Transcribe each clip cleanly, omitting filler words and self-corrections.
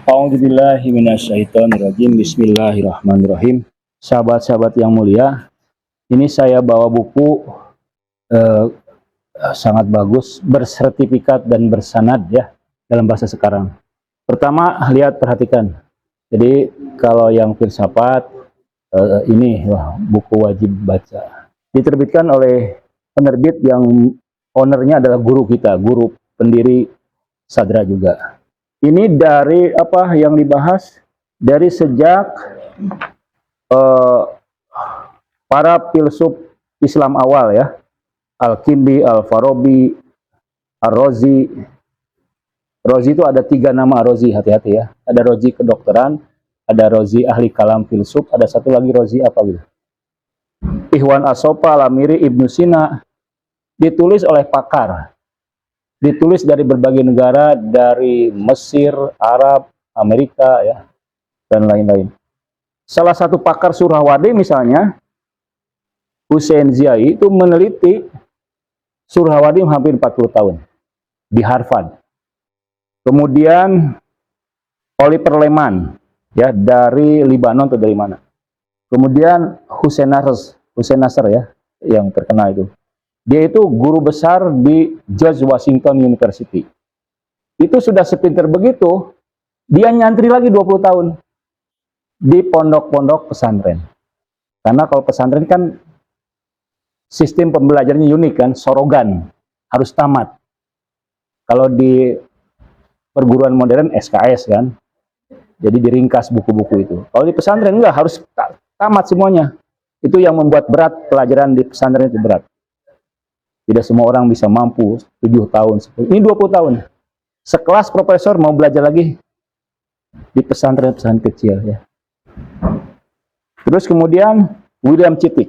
A'udzubillahi minasyaitonirrajim. Bismillahirrahmanirrahim. Sahabat-sahabat yang mulia, ini saya bawa buku eh, sangat bagus, bersertifikat dan bersanad ya dalam bahasa sekarang. Pertama, lihat perhatikan. Jadi kalau yang filsafat ini buku wajib baca. Diterbitkan oleh penerbit yang ownernya adalah guru kita, guru pendiri Sadra juga. Ini dari apa yang dibahas dari sejak para filsuf Islam awal ya, Al-Kindi, Al-Farabi, Ar-Razi. Razi itu ada 3 nama Razi, hati-hati ya. Ada Razi kedokteran, ada Razi ahli kalam filsuf, ada satu lagi Razi apa gitu. Ikhwan As-Sofa, Al-Amiri, Ibnu Sina, ditulis oleh pakar. Ditulis dari berbagai negara, dari Mesir, Arab, Amerika, ya, dan lain-lain. Salah satu pakar Suhrawardi misalnya, Hussein Ziai, itu meneliti Suhrawardi hampir 40 tahun di Harvard. Kemudian Oliver Lehmann, ya, dari Libanon atau dari mana. Kemudian Hussein Nasr ya, yang terkenal itu. Dia itu guru besar di George Washington University. Itu sudah sepinter begitu, dia nyantri lagi 20 tahun di pondok-pondok pesantren. Karena kalau pesantren kan sistem pembelajarannya unik kan, sorogan, harus tamat. Kalau di perguruan modern SKS kan, jadi diringkas buku-buku itu. Kalau di pesantren enggak, harus tamat semuanya. Itu yang membuat berat pelajaran di pesantren itu berat. Tidak semua orang bisa mampu 7 tahun, 10. Ini 20 tahun. Sekelas profesor mau belajar lagi di pesantren-pesantren kecil ya. Terus kemudian William Chittick,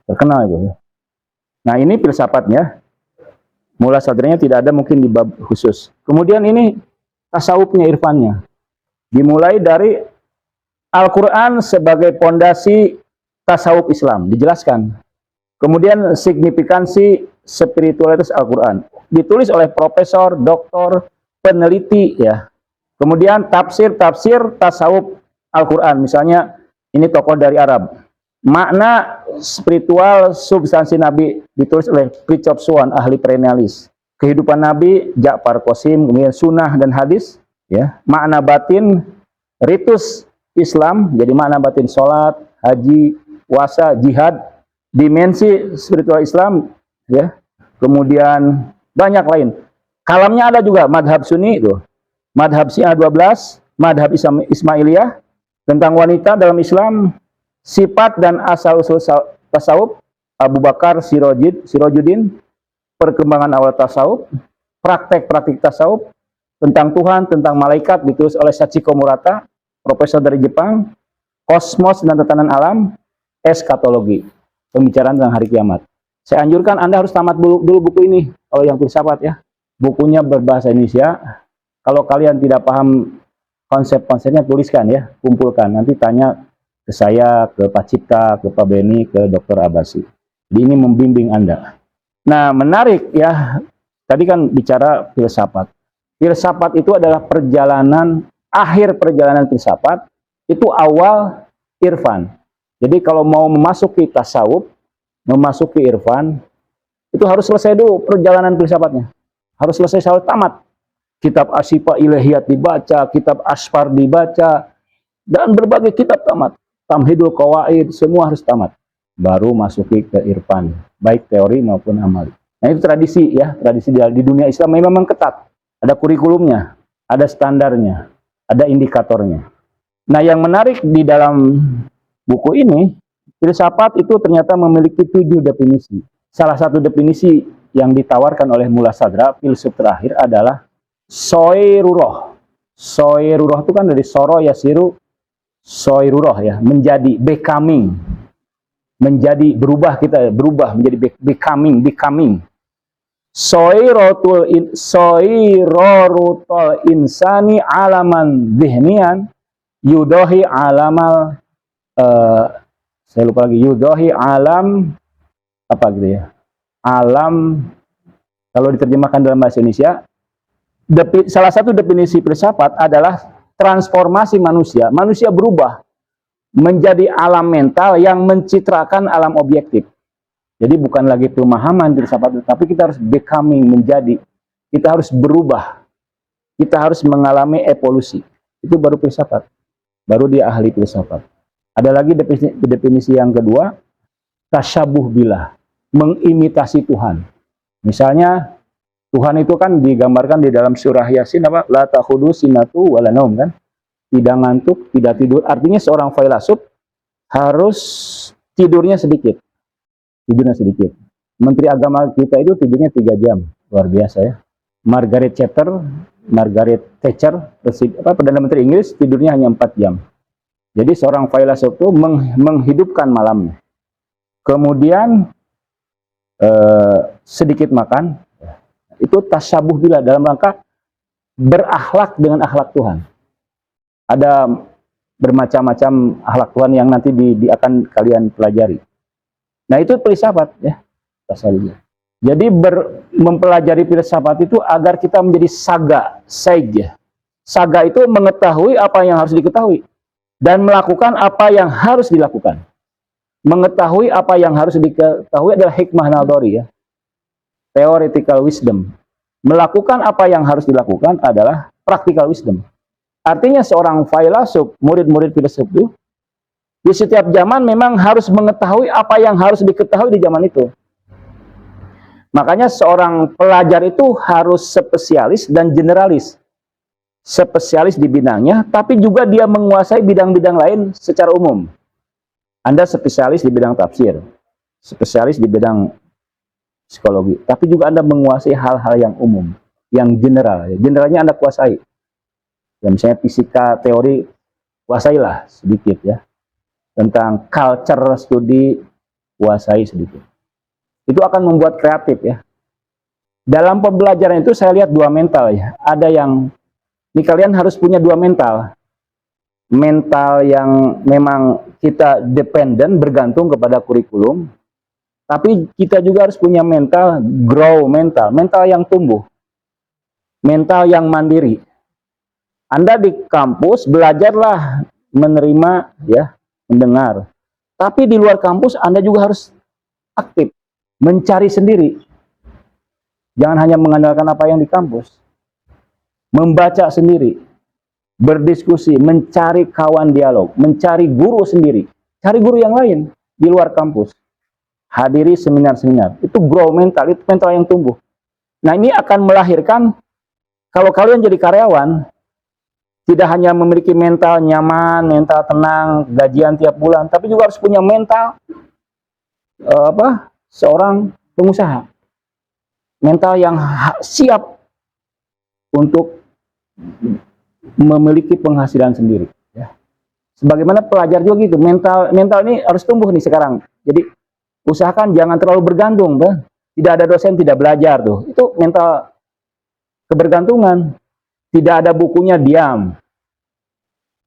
terkenal itu. Nah ini filsafatnya, mula sadarnya tidak ada mungkin di bab khusus. Kemudian ini tasawufnya, irfannya. Dimulai dari Al-Quran sebagai pondasi tasawuf Islam, dijelaskan. Kemudian signifikansi spiritualitas Al-Quran, ditulis oleh profesor, doktor, peneliti ya. Kemudian tafsir tasawuf Al-Quran, misalnya ini tokoh dari Arab. Makna spiritual substansi Nabi, ditulis oleh Fritjof Swan, ahli perennialis. Kehidupan Nabi, Ja'far Qasim, kemudian sunnah dan hadis ya. Makna batin, ritus Islam, jadi makna batin sholat, haji, puasa, jihad, dimensi spiritual Islam ya. Kemudian banyak lain. Kalamnya ada juga madhab Sunni itu, madhab Syiah 12, madhab Ismailiyah, tentang wanita dalam Islam, sifat dan asal-usul tasawuf, Abu Bakar Sirojuddin, perkembangan awal tasawuf, praktek-praktik tasawuf, tentang Tuhan, tentang malaikat, ditulis oleh Sachiko Murata, profesor dari Jepang, kosmos dan tatanan alam, eskatologi, pembicaraan tentang hari kiamat. Saya anjurkan Anda harus tamat dulu buku ini, kalau yang filsafat ya. Bukunya berbahasa Indonesia. Kalau kalian tidak paham konsep-konsepnya, tuliskan ya, kumpulkan. Nanti tanya ke saya, ke Pak Cipta, ke Pak Beni, ke Dr. Abasi. Jadi ini membimbing Anda. Nah, menarik ya. Tadi kan bicara filsafat. Filsafat itu adalah perjalanan, akhir perjalanan filsafat, itu awal irfan. Jadi kalau mau memasuki tasawuf, memasuki irfan, itu harus selesai dulu perjalanan filsafatnya. Harus selesai sampai tamat. Kitab Asyifa Ilahiyat dibaca, kitab Asfar dibaca, dan berbagai kitab tamat. Tamhidul Qawaid, semua harus tamat. Baru masuki ke irfan, baik teori maupun amali. Nah itu tradisi ya, tradisi di dunia Islam memang ketat. Ada kurikulumnya, ada standarnya, ada indikatornya. Nah yang menarik di dalam buku ini, filsafat itu ternyata memiliki 7 definisi. Salah satu definisi yang ditawarkan oleh Mula Sadra, filsuf terakhir, adalah soiruroh. Soiruroh itu kan dari soro yasiru, soiruroh ya, menjadi, becoming. Menjadi, berubah kita, berubah menjadi becoming. Soirotul insani alaman dhihnian yudohi alamal saya lupa lagi, yudohi alam apa gitu ya, alam, kalau diterjemahkan dalam bahasa Indonesia, salah satu definisi filsafat adalah transformasi manusia, manusia berubah menjadi alam mental yang mencitrakan alam objektif. Jadi bukan lagi pemahaman filsafat, tapi kita harus becoming, menjadi. Kita harus berubah. Kita harus mengalami evolusi. Itu baru filsafat. Baru dia ahli filsafat. Ada lagi definisi yang kedua, tasyabuh billah, mengimitasi Tuhan. Misalnya, Tuhan itu kan digambarkan di dalam surah Yasin, apa? La ta'khudhu sinatu wala naum, kan? Tidak ngantuk, tidak tidur. Artinya seorang filsuf harus tidurnya sedikit. Tidurnya sedikit. Menteri agama kita itu tidurnya 3 jam. Luar biasa ya. Margaret Thatcher, Perdana Menteri Inggris, tidurnya hanya 4 jam. Jadi seorang filsuf itu menghidupkan malamnya. Kemudian sedikit makan. Itu tasyabuh billah, dalam rangka berakhlak dengan akhlak Tuhan. Ada bermacam-macam akhlak Tuhan yang nanti akan kalian pelajari. Nah, itu filsafat ya. Jadi mempelajari filsafat itu agar kita menjadi saga, saja. Saga itu mengetahui apa yang harus diketahui dan melakukan apa yang harus dilakukan. Mengetahui apa yang harus diketahui adalah hikmah naldori ya. Theoretical wisdom. Melakukan apa yang harus dilakukan adalah practical wisdom. Artinya seorang filsuf, murid-murid filsuf itu di setiap zaman memang harus mengetahui apa yang harus diketahui di zaman itu. Makanya seorang pelajar itu harus spesialis dan generalis. Spesialis di bidangnya, tapi juga dia menguasai bidang-bidang lain secara umum. Anda spesialis di bidang tafsir, spesialis di bidang psikologi, tapi juga Anda menguasai hal-hal yang umum, yang general. Generalnya Anda kuasai. Ya, misalnya fisika, teori, kuasailah sedikit ya. Tentang culture study, kuasai sedikit. Itu akan membuat kreatif ya. Dalam pembelajaran itu saya lihat 2 mental ya. Ada yang, ini kalian harus punya 2 mental. Mental yang memang kita dependen, bergantung kepada kurikulum. Tapi kita juga harus punya mental, grow mental. Mental yang tumbuh. Mental yang mandiri. Anda di kampus, belajarlah menerima ya, mendengar. Tapi di luar kampus Anda juga harus aktif, mencari sendiri. Jangan hanya mengandalkan apa yang di kampus. Membaca sendiri, berdiskusi, mencari kawan dialog, mencari guru sendiri. Cari guru yang lain di luar kampus. Hadiri seminar-seminar. Itu grow mental, itu mental yang tumbuh. Nah, ini akan melahirkan, kalau kalian jadi karyawan, tidak hanya memiliki mental nyaman, mental tenang, gajian tiap bulan, tapi juga harus punya mental seorang pengusaha. Mental yang siap untuk memiliki penghasilan sendiri. Ya. Sebagaimana pelajar juga gitu, mental ini harus tumbuh nih sekarang. Jadi usahakan jangan terlalu bergantung, bah. Tidak ada dosen tidak belajar tuh. Itu mental kebergantungan. Tidak ada bukunya, diam.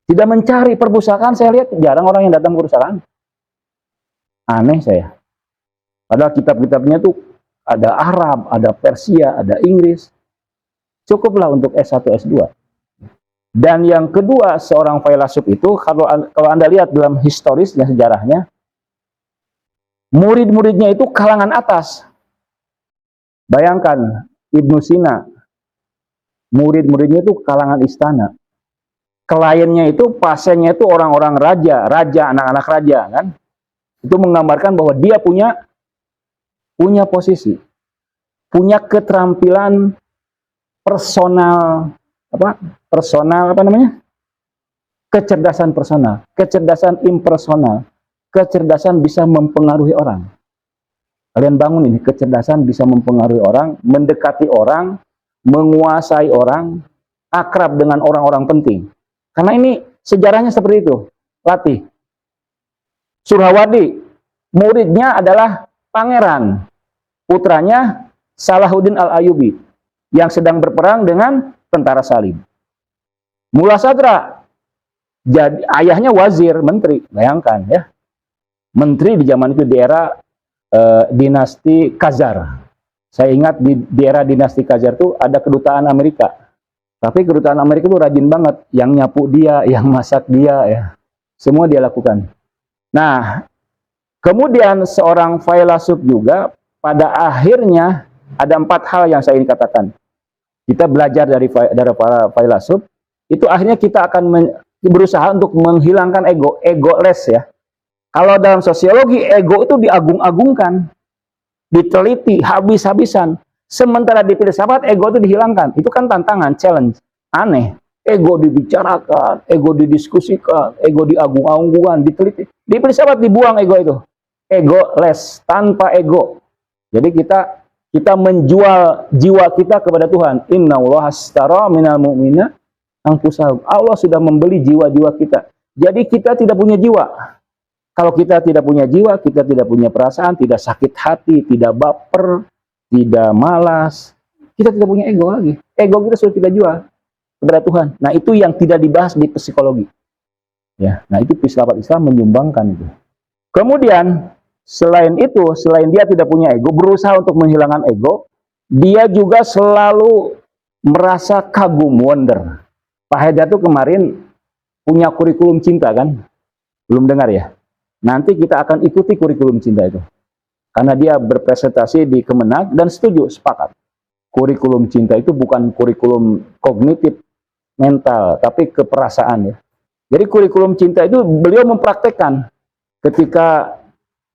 Tidak mencari perpustakaan, saya lihat jarang orang yang datang ke perpustakaan. Aneh saya. Padahal kitab-kitabnya tuh ada Arab, ada Persia, ada Inggris. Cukuplah untuk S1, S2. Dan yang kedua, seorang filsuf itu, kalau Anda lihat dalam historisnya, sejarahnya, murid-muridnya itu kalangan atas. Bayangkan, Ibnu Sina, murid-muridnya itu kalangan istana. Kliennya itu, pasiennya itu orang-orang raja, anak-anak raja, kan? Itu menggambarkan bahwa dia punya posisi, punya keterampilan personal, kecerdasan personal, kecerdasan impersonal, kecerdasan bisa mempengaruhi orang. Kalian bangun ini, kecerdasan bisa mempengaruhi orang, mendekati orang, menguasai orang, akrab dengan orang-orang penting. Karena ini sejarahnya seperti itu. Latih. Surhawadi, muridnya adalah pangeran. Putranya Salahuddin Al-Ayyubi yang sedang berperang dengan tentara Salim. Mula Sadra, jadi ayahnya wazir, menteri. Bayangkan ya. Menteri di zaman itu di era dinasti Khazar. Saya ingat di era dinasti Khazar itu ada kedutaan Amerika. Tapi kedutaan Amerika itu rajin banget, yang nyapu dia, yang masak dia, ya, semua dia lakukan. Nah, kemudian seorang filsuf juga pada akhirnya ada 4 hal yang saya ingin katakan. Kita belajar dari para filsuf, itu akhirnya kita akan berusaha untuk menghilangkan ego, egoless ya. Kalau dalam sosiologi, ego itu diagung-agungkan, diteliti habis-habisan. Sementara di filsafat, ego itu dihilangkan. Itu kan tantangan, challenge. Aneh. Ego dibicarakan, ego didiskusikan, ego diagung-agungkan, diteliti. Di filsafat dibuang ego itu. Egoless, tanpa ego. Jadi kita menjual jiwa kita kepada Tuhan. Innallaha ashtara minal mu'minina anfusahum. Allah sudah membeli jiwa-jiwa kita. Jadi kita tidak punya jiwa. Kalau kita tidak punya jiwa, kita tidak punya perasaan, tidak sakit hati, tidak baper, tidak malas, kita tidak punya ego lagi. Ego kita sudah kita jual kepada Tuhan. Nah, itu yang tidak dibahas di psikologi. Ya, nah itu filsafat Islam menyumbangkan itu. Kemudian selain itu, selain dia tidak punya ego, berusaha untuk menghilangkan ego, dia juga selalu merasa kagum, wonder. Pak Haidar tuh kemarin punya kurikulum cinta kan? Belum dengar ya? Nanti kita akan ikuti kurikulum cinta itu. Karena dia berpresentasi di Kemenag dan setuju, sepakat. Kurikulum cinta itu bukan kurikulum kognitif, mental, tapi keperasaan ya. Jadi kurikulum cinta itu beliau mempraktekkan. Ketika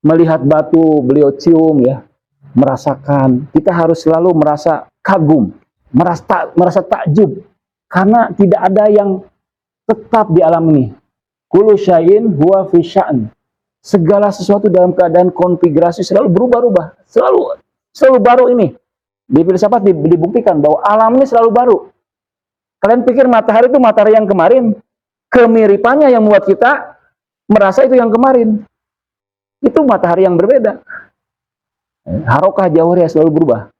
melihat batu, beliau cium ya, merasakan. Kita harus selalu merasa kagum, merasa takjub. Karena tidak ada yang tetap di alam ini. Kullu syai'in huwa fi sya'n. Segala sesuatu dalam keadaan konfigurasi selalu berubah-ubah, selalu baru ini. Di filsafat dibuktikan bahwa alam ini selalu baru. Kalian pikir matahari itu matahari yang kemarin? Kemiripannya yang membuat kita merasa itu yang kemarin. Itu matahari yang berbeda. Harokah jawahiriyah selalu berubah.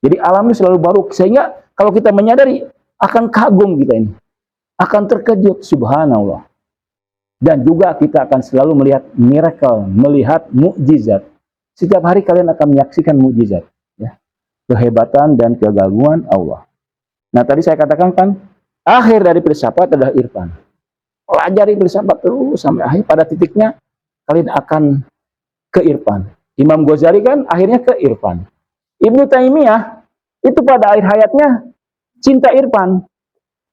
Jadi alam ini selalu baru, sehingga kalau kita menyadari akan kagum kita ini, akan terkejut, subhanallah. Dan juga kita akan selalu melihat miracle, melihat mukjizat. Setiap hari kalian akan menyaksikan mukjizat, ya. Kehebatan dan keagungan Allah. Nah, tadi saya katakan kan, akhir dari filsafat adalah irfan. Pelajari filsafat terus sampai akhir, pada titiknya kalian akan ke irfan. Imam Ghazali kan akhirnya ke irfan. Ibnu Taimiyah itu pada akhir hayatnya cinta irfan.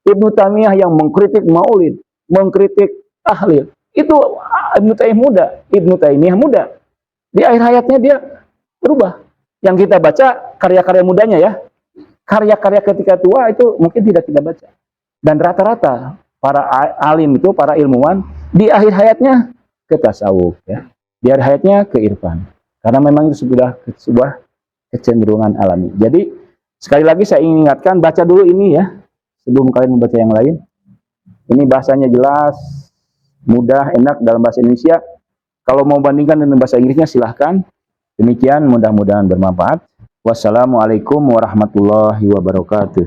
Ibnu Taimiyah yang mengkritik maulid, mengkritik tahlil. Itu Ibnu Taimiyah muda. Di akhir hayatnya dia berubah. Yang kita baca karya-karya mudanya ya. Karya-karya ketika tua itu mungkin tidak kita baca. Dan rata-rata para alim itu, para ilmuwan, di akhir hayatnya ke tasawuf ya. Di akhir hayatnya ke irfan. Karena memang itu sudah sebuah kecenderungan alami. Jadi sekali lagi saya ingin ingatkan, baca dulu ini ya sebelum kalian membaca yang lain. Ini bahasanya jelas, mudah, enak dalam bahasa Indonesia. Kalau mau bandingkan dengan bahasa Inggrisnya silahkan. Demikian, mudah-mudahan bermanfaat. Wassalamualaikum warahmatullahi wabarakatuh.